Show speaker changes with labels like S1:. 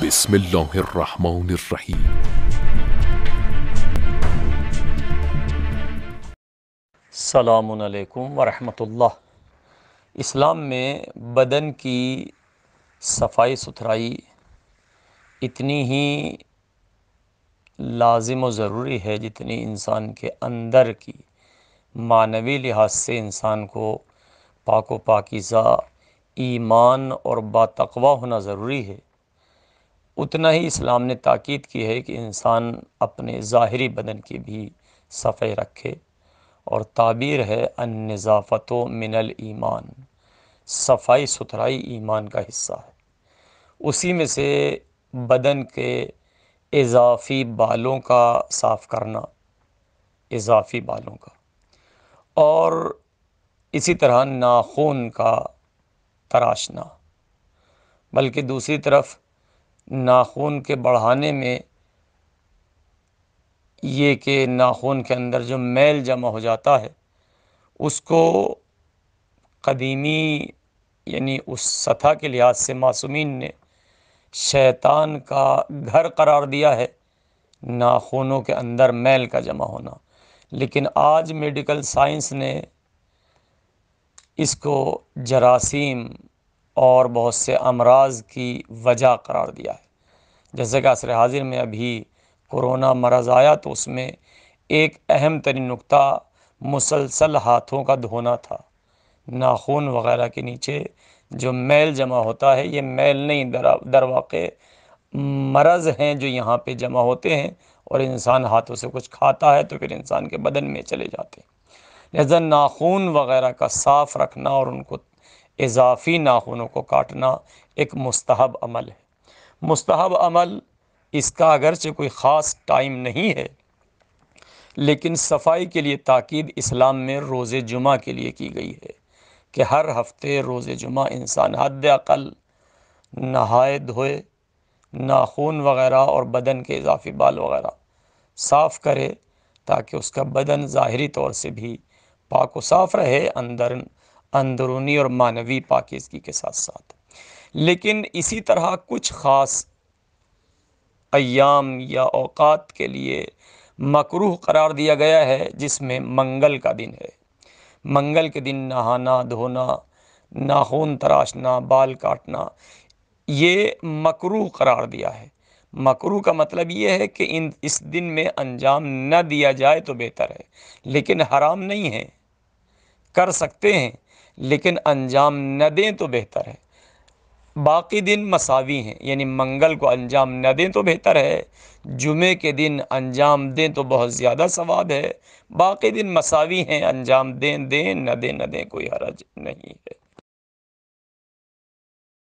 S1: بسم اللہ الرحمن الرحیم۔
S2: السلام علیکم ورحمۃ اللہ۔ اسلام میں بدن کی صفائی ستھرائی اتنی ہی لازم و ضروری ہے جتنی انسان کے اندر کی معنوی لحاظ سے انسان کو پاک و پاکیزہ ایمان اور باتقویٰ ہونا ضروری ہے، اتنا ہی اسلام نے تاکید کی ہے کہ انسان اپنے ظاہری بدن کی بھی صفائی رکھے، اور تعبیر ہے النظافۃ من الایمان، صفائی ستھرائی ایمان کا حصہ ہے۔ اسی میں سے بدن کے اضافی بالوں کا صاف کرنا، اضافی بالوں کا، اور اسی طرح ناخن کا تراشنا، بلکہ دوسری طرف ناخن کے بڑھانے میں یہ کہ ناخن کے اندر جو میل جمع ہو جاتا ہے اس کو قدیمی یعنی اس سطح کے لحاظ سے معصومین نے شیطان کا گھر قرار دیا ہے، ناخنوں کے اندر میل کا جمع ہونا، لیکن آج میڈیکل سائنس نے اس کو جراثیم اور بہت سے امراض کی وجہ قرار دیا ہے۔ جیسے کہ عصر حاضر میں ابھی کورونا مرض آیا تو اس میں ایک اہم ترین نقطہ مسلسل ہاتھوں کا دھونا تھا۔ ناخن وغیرہ کے نیچے جو میل جمع ہوتا ہے، یہ میل نہیں، در واقع مرض ہیں جو یہاں پہ جمع ہوتے ہیں، اور انسان ہاتھوں سے کچھ کھاتا ہے تو پھر انسان کے بدن میں چلے جاتے ہیں۔ لہذا ناخن وغیرہ کا صاف رکھنا اور ان کو اضافی ناخنوں کو کاٹنا ایک مستحب عمل ہے۔ مستحب عمل اس کا اگرچہ کوئی خاص ٹائم نہیں ہے، لیکن صفائی کے لیے تاکید اسلام میں روز جمعہ کے لیے کی گئی ہے کہ ہر ہفتے روز جمعہ انسان حد اقل نہائے دھوئے، ناخن وغیرہ اور بدن کے اضافی بال وغیرہ صاف کرے، تاکہ اس کا بدن ظاہری طور سے بھی پاک و صاف رہے، اندرونی اور معنوی پاکیزگی کے ساتھ ساتھ۔ لیکن اسی طرح کچھ خاص ایام یا اوقات کے لیے مکروہ قرار دیا گیا ہے، جس میں منگل کا دن ہے۔ منگل کے دن نہانا دھونا، ناخن تراشنا، بال کاٹنا، یہ مکروہ قرار دیا ہے۔ مکروہ کا مطلب یہ ہے کہ اس دن میں انجام نہ دیا جائے تو بہتر ہے، لیکن حرام نہیں ہے، کر سکتے ہیں، لیکن انجام نہ دیں تو بہتر ہے۔ باقی دن مساوی ہیں، یعنی منگل کو انجام نہ دیں تو بہتر ہے، جمعے کے دن انجام دیں تو بہت زیادہ ثواب ہے، باقی دن مساوی ہیں، انجام دیں نہ دیں کوئی حرج نہیں ہے۔